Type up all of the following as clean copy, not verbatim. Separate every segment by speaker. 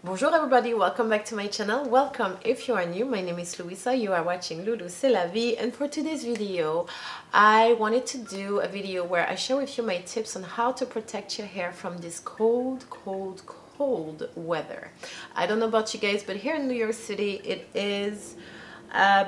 Speaker 1: Bonjour everybody, welcome back to my channel. Welcome if you are new. My name is Louisa. You are watching Loulou C'est la vie, and for today's video I wanted to do a video where I share with you my tips on how to protect your hair from this cold weather. I don't know about you guys, but here in New York City it is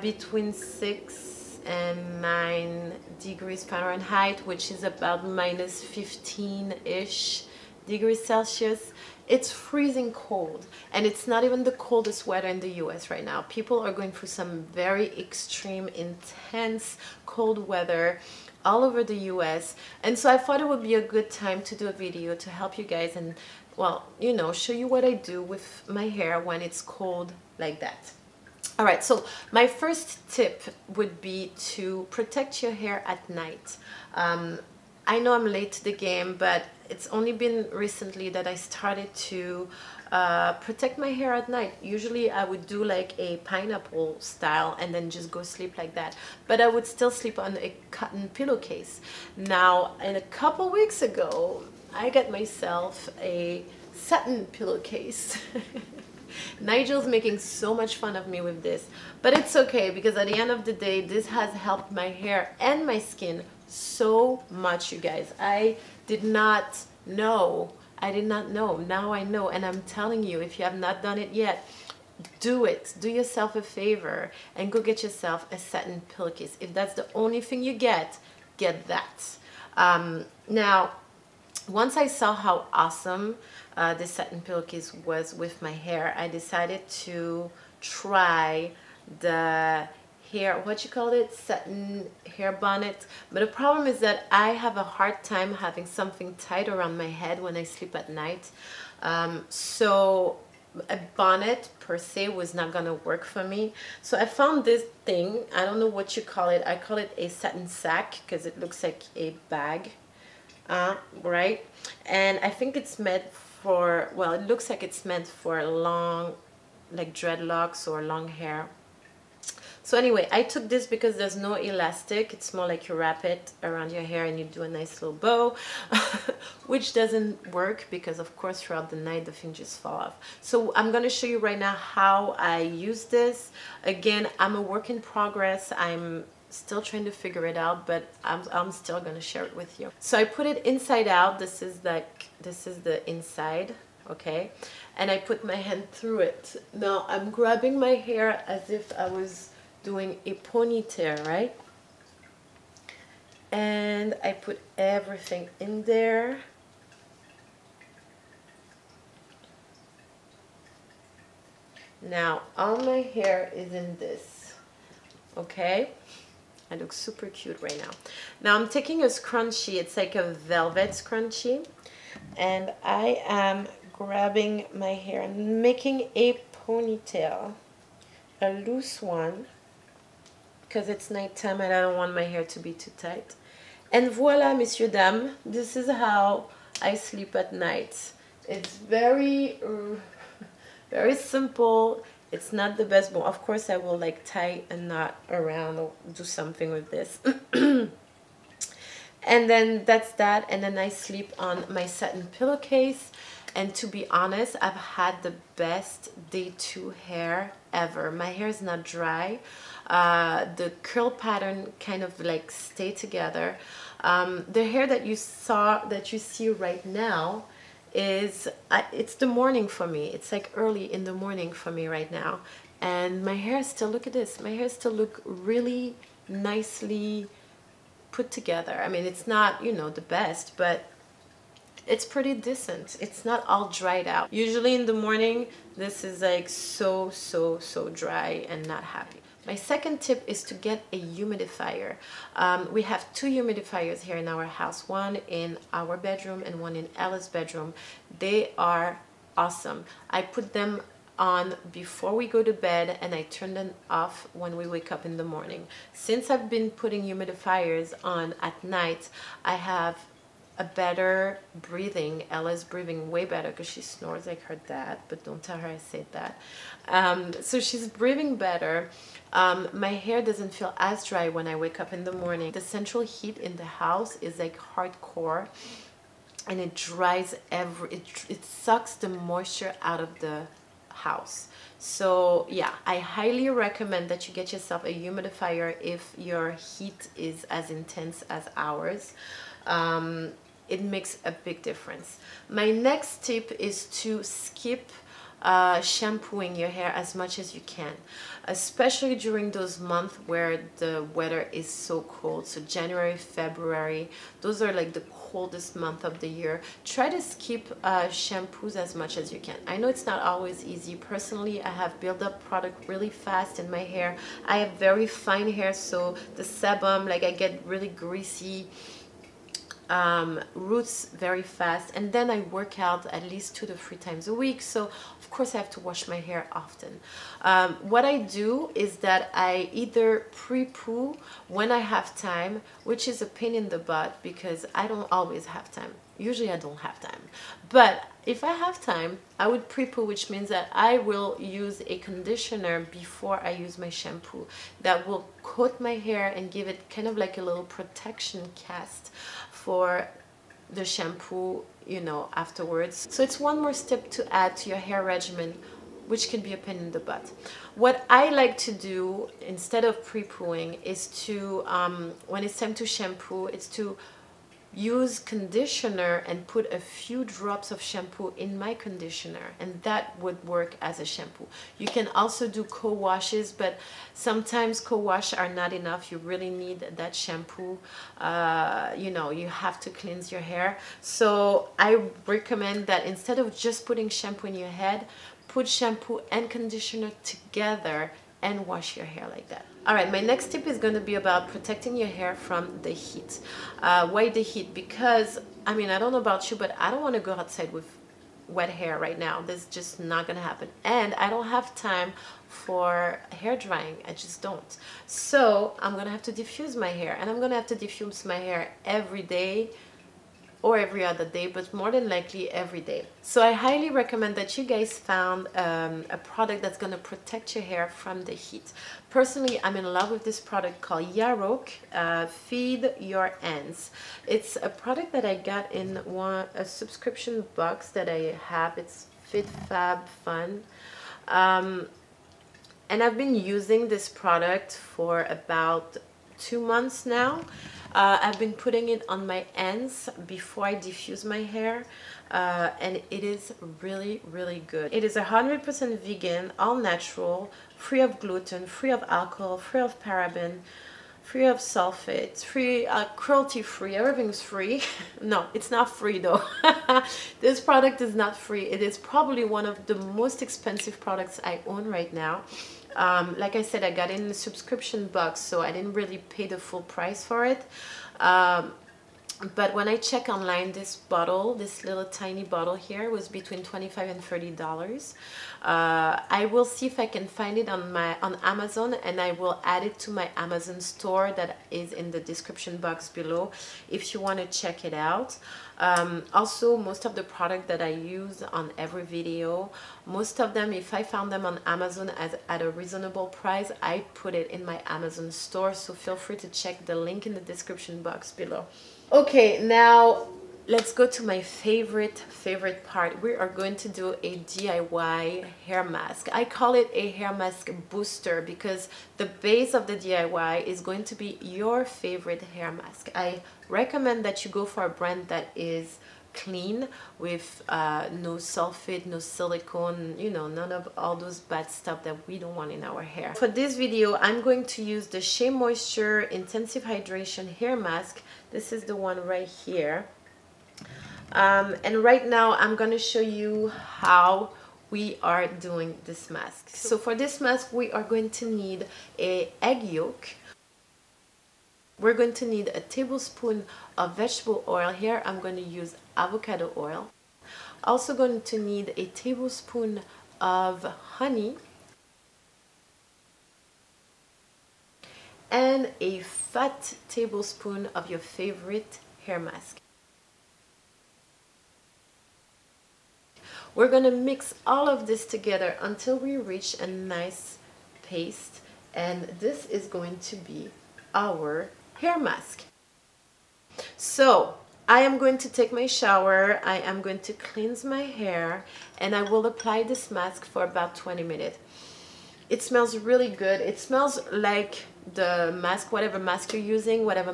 Speaker 1: between 6 and 9 degrees Fahrenheit, which is about minus 15-ish degrees Celsius. It's freezing cold, and it's not even the coldest weather in the US right now. People are going through some very extreme, intense cold weather all over the US, and so I thought it would be a good time to do a video to help you guys and, well, you know, show you what I do with my hair when it's cold like that. All right, so my first tip would be to protect your hair at night. I know I'm late to the game, but it's only been recently that I started to protect my hair at night. Usually I would do like a pineapple style and then just go sleep like that, but I would still sleep on a cotton pillowcase. Now, a couple weeks ago, I got myself a satin pillowcase. Nigel's making so much fun of me with this, but it's okay because at the end of the day, this has helped my hair and my skin so much, you guys. I did not know. Now I know, and I'm telling you, if you have not done it yet, do it. Do yourself a favor and go get yourself a satin pillowcase. If that's the only thing you get that. Now, once I saw how awesome the satin pillowcase was with my hair, I decided to try the hair, what you call it, satin hair bonnet. But the problem is that I have a hard time having something tight around my head when I sleep at night. So a bonnet per se was not gonna work for me. So I found this thing, I don't know what you call it. I call it a satin sack because it looks like a bag. Right, and I think it's meant for, well, it looks like it's meant for long, like dreadlocks or long hair. So anyway, I took this because there's no elastic. It's more like you wrap it around your hair and you do a nice little bow, which doesn't work because of course throughout the night the thing just fall off. So I'm going to show you right now how I use this. Again, I'm a work in progress. I'm still trying to figure it out, but I'm still going to share it with you. So I put it inside out. This is the inside, okay? And I put my hand through it. Now I'm grabbing my hair as if I was doing a ponytail, right? And I put everything in there. Now all my hair is in this, okay? I look super cute right now. Now I'm taking a scrunchie. It's like a velvet scrunchie, and I am grabbing my hair and making a ponytail, a loose one, because it's nighttime and I don't want my hair to be too tight. And voila, messieurs, dames, this is how I sleep at night. It's very simple. It's not the best, but of course I will like tie a knot around or do something with this. And then that's that, and then I sleep on my satin pillowcase. And to be honest, I've had the best day 2 hair ever. My hair is not dry. The curl pattern kind of like stay together. The hair that you see right now is it's the morning for me. It's like early in the morning for me right now, and my hair still, look at this, my hair still look really nicely put together. I mean, it's not, you know, the best, but it's pretty decent. It's not all dried out. Usually in the morning this is like so dry and not happy. My second tip is to get a humidifier. We have 2 humidifiers here in our house, one in our bedroom and one in Ella's bedroom. They are awesome. I put them on before we go to bed and I turn them off when we wake up in the morning. Since I've been putting humidifiers on at night, I have a better breathing. Ella's breathing way better because she snores like her dad, but don't tell her I said that. So she's breathing better. My hair doesn't feel as dry when I wake up in the morning. The central heat in the house is like hardcore, and it dries it sucks the moisture out of the house. So yeah, I highly recommend that you get yourself a humidifier if your heat is as intense as ours. It makes a big difference. My next tip is to skip shampooing your hair as much as you can, especially during those months where the weather is so cold. So January, February, those are like the coldest month of the year. Try to skip shampoos as much as you can. I know it's not always easy. Personally, I have built up product really fast in my hair. I have very fine hair, so the sebum, like I get really greasy roots very fast, and then I work out at least 2 to 3 times a week, so of course I have to wash my hair often. What I do is that I either pre-poo when I have time, which is a pain in the butt because I don't always have time. Usually I don't have time, but if I have time, I would pre-poo, which means that I will use a conditioner before I use my shampoo that will coat my hair and give it kind of like a little protection cast for the shampoo, you know, afterwards. So it's one more step to add to your hair regimen, which can be a pain in the butt. What I like to do instead of pre-pooing is to, when it's time to shampoo, it's to use conditioner and put a few drops of shampoo in my conditioner, and that would work as a shampoo. You can also do co-washes, but sometimes co-wash are not enough. You really need that shampoo. You know, you have to cleanse your hair. So I recommend that instead of just putting shampoo in your head, put shampoo and conditioner together and wash your hair like that. All right, my next tip is going to be about protecting your hair from the heat. Why the heat? Because, I mean, I don't know about you, but I don't want to go outside with wet hair right now. This is just not going to happen. And I don't have time for hair drying. I just don't. So I'm going to have to diffuse my hair. And I'm going to have to diffuse my hair every day or every other day, but more than likely every day. So I highly recommend that you guys found a product that's gonna protect your hair from the heat. Personally, I'm in love with this product called Yarok, Feed Your Ends. It's a product that I got in a subscription box that I have. It's Fit Fab Fun. And I've been using this product for about 2 months now. I've been putting it on my ends before I diffuse my hair, and it is really, really good. It is 100% vegan, all natural, free of gluten, free of alcohol, free of paraben, free of sulfates, free, cruelty free, everything's free. No, it's not free though. This product is not free. It is probably one of the most expensive products I own right now. Like I said, I got in the subscription box, so I didn't really pay the full price for it. But when I check online, this bottle, this little tiny bottle here, was between $25 and $30. I will see if I can find it on Amazon, and I will add it to my Amazon store that is in the description box below if you want to check it out. Also, most of the product that I use on every video, most of them, if I found them on Amazon at a reasonable price, I put it in my Amazon store, so feel free to check the link in the description box below. Okay, now let's go to my favorite part. We are going to do a DIY hair mask. I call it a hair mask booster because the base of the DIY is going to be your favorite hair mask. I recommend that you go for a brand that is clean, with no sulfate, no silicone, you know, none of all those bad stuff that we don't want in our hair. For this video, I'm going to use the Shea Moisture Intensive Hydration Hair Mask. This is the one right here. And right now I'm going to show you how we are doing this mask. So for this mask, we are going to need an egg yolk. We're going to need a tablespoon of vegetable oil. Here I'm going to use avocado oil. Also going to need a tablespoon of honey and a fat tablespoon of your favorite hair mask. We're going to mix all of this together until we reach a nice paste, and this is going to be our hair mask. So I am going to take my shower, I am going to cleanse my hair, and I will apply this mask for about 20 minutes. It smells really good. It smells like the mask, whatever mask you're using, whatever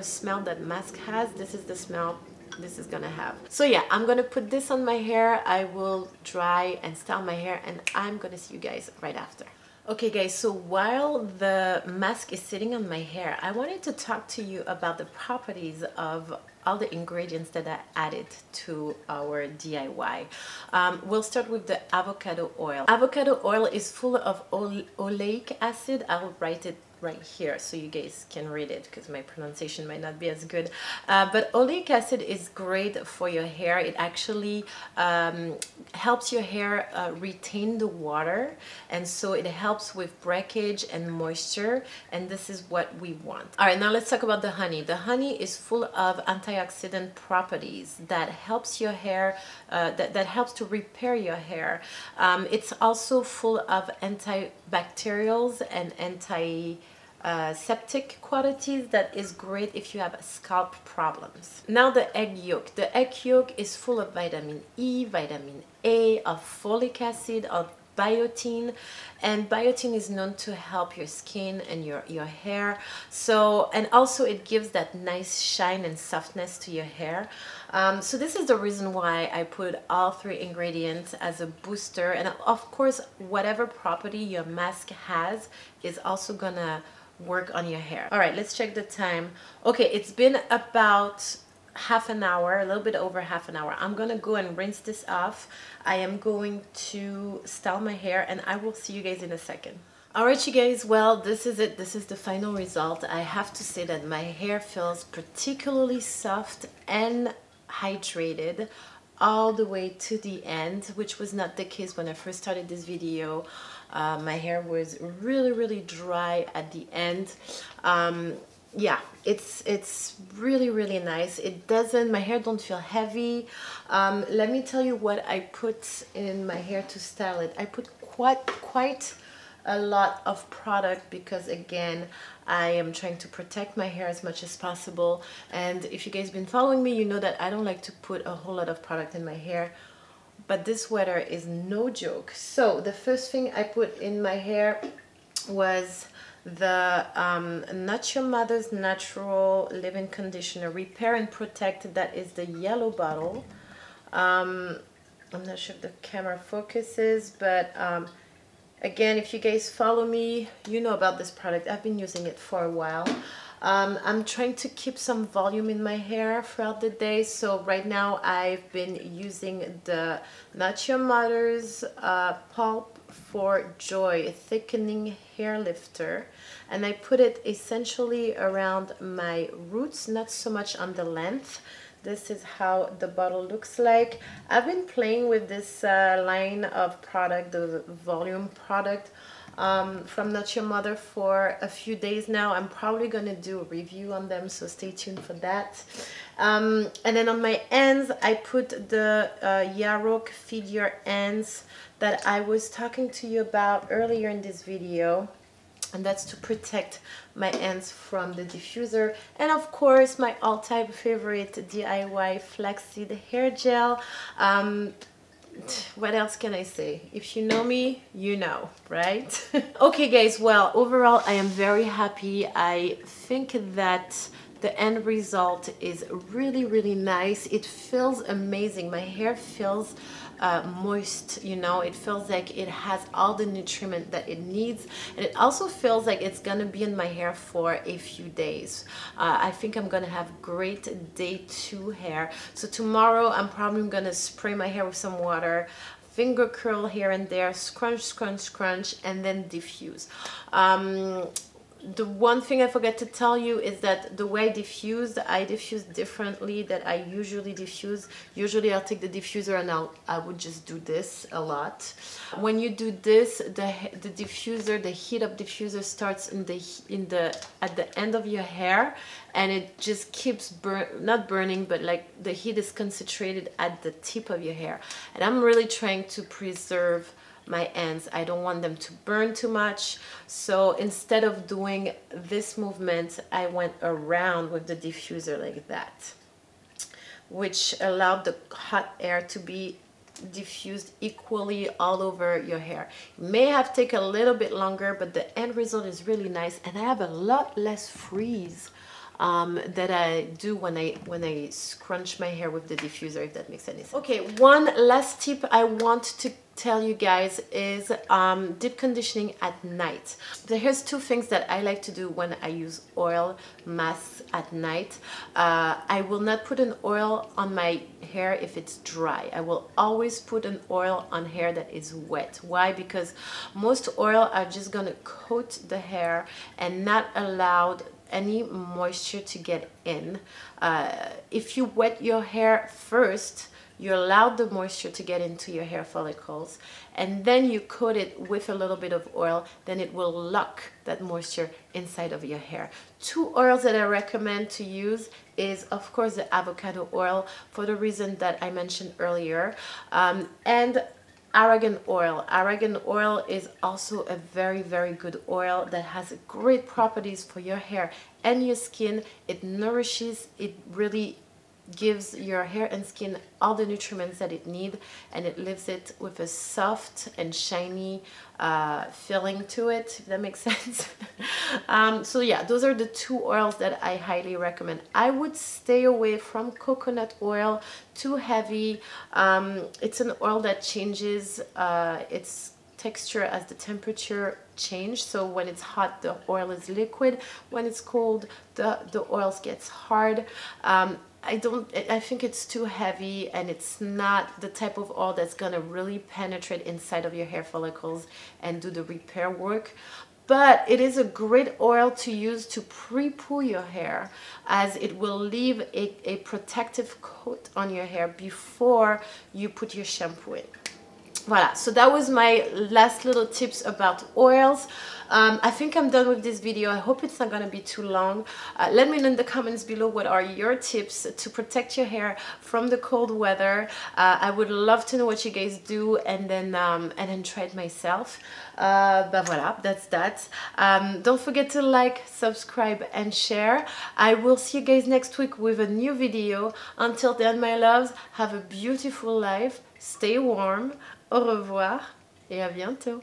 Speaker 1: smell that mask has, this is the smell this is gonna have. So yeah, I'm gonna put this on my hair. I will dry and style my hair, and I'm gonna see you guys right after. Okay guys, so while the mask is sitting on my hair, I wanted to talk to you about the properties of all the ingredients that I added to our DIY. We'll start with the avocado oil. Avocado oil is full of oleic acid. I'll write it right here so you guys can read it because my pronunciation might not be as good, but oleic acid is great for your hair. It actually helps your hair retain the water, and so it helps with breakage and moisture, and this is what we want. All right, now let's talk about the honey. The honey is full of antioxidant properties that helps your hair, that helps to repair your hair. It's also full of antibacterials and septic qualities that is great if you have scalp problems. Now the egg yolk. The egg yolk is full of vitamin E, vitamin A, of folic acid, of biotin, and biotin is known to help your skin and your hair. So, and also it gives that nice shine and softness to your hair. So this is the reason why I put all three ingredients as a booster, and of course whatever property your mask has is also gonna work on your hair. All right, let's check the time. Okay, it's been about half an hour, a little bit over half an hour. I'm gonna go and rinse this off. I am going to style my hair, and I will see you guys in a second. All right, you guys, well, this is it. This is the final result. I have to say that my hair feels particularly soft and hydrated all the way to the end, which was not the case when I first started this video. My hair was really dry at the end. Yeah, it's really nice. It doesn't, my hair don't feel heavy. Let me tell you what I put in my hair to style it. I put quite a lot of product because, again, I am trying to protect my hair as much as possible. And if you guys been following me, you know that I don't like to put a whole lot of product in my hair, but this weather is no joke. So the first thing I put in my hair was the Not Your Mother's Natural Leave-In Conditioner Repair and Protect. That is the yellow bottle. I'm not sure if the camera focuses, but again, if you guys follow me, you know about this product. I've been using it for a while. I'm trying to keep some volume in my hair throughout the day, so right now I've been using the Not Your Mother's Pulp for Joy Thickening Hair Lifter, and I put it essentially around my roots, not so much on the length. This is how the bottle looks like. I've been playing with this line of product, the volume product, from Not Your Mother for a few days now. I'm probably gonna do a review on them, so stay tuned for that. And then on my ends, I put the Yarok Feed Your Ends that I was talking to you about earlier in this video, and that's to protect my ends from the diffuser. And of course, my all-time favorite DIY flaxseed hair gel. What else can I say? If you know me, you know, right? Okay guys, well, overall I am very happy. I think that the end result is really nice. It feels amazing. My hair feels moist, you know. It feels like it has all the nutriment that it needs, and it also feels like it's gonna be in my hair for a few days. I think I'm gonna have great day 2 hair. So tomorrow I'm probably gonna spray my hair with some water, finger curl here and there, scrunch, and then diffuse. The one thing I forgot to tell you is that the way I diffuse differently that I usually diffuse. Usually I'll take the diffuser and I would just do this a lot. When you do this, the diffuser, the heat up diffuser starts at the end of your hair, and it just keeps not burning, but like the heat is concentrated at the tip of your hair. And I'm really trying to preserve my ends. I don't want them to burn too much, so instead of doing this movement, I went around with the diffuser like that. which allowed the hot air to be diffused equally all over your hair. It may have taken a little bit longer, but the end result is really nice, and I have a lot less frizz that I do when I scrunch my hair with the diffuser, if that makes any sense. Okay, one last tip I want to tell you guys is deep conditioning at night. Here's two things that I like to do when I use oil masks at night. I will not put an oil on my hair if it's dry. I will always put an oil on hair that is wet. Why? Because most oil are just gonna coat the hair and not allow any moisture to get in. If you wet your hair first, you allow the moisture to get into your hair follicles, and then you coat it with a little bit of oil, then it will lock that moisture inside of your hair. Two oils that I recommend to use is, of course, the avocado oil, for the reason that I mentioned earlier, and argan oil. Argan oil is also a very, very good oil that has great properties for your hair and your skin. It nourishes, it really gives your hair and skin all the nutrients that it needs, and it leaves it with a soft and shiny feeling to it, if that makes sense. So yeah, those are the two oils that I highly recommend. I would stay away from coconut oil, too heavy. It's an oil that changes its texture as the temperature change. So when it's hot, the oil is liquid. When it's cold, the oils gets hard. I think it's too heavy, and it's not the type of oil that's gonna really penetrate inside of your hair follicles and do the repair work. But it is a great oil to use to pre-poo your hair, as it will leave a protective coat on your hair before you put your shampoo in. Voila, so that was my last little tips about oils. I think I'm done with this video. I hope it's not going to be too long. Let me know in the comments below what are your tips to protect your hair from the cold weather. I would love to know what you guys do, and then try it myself. But voila, that's that. Don't forget to like, subscribe, and share. I will see you guys next week with a new video. Until then, my loves, have a beautiful life. Stay warm. Au revoir et à bientôt.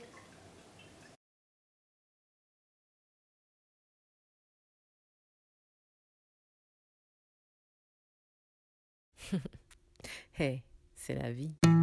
Speaker 1: Hey, c'est la vie.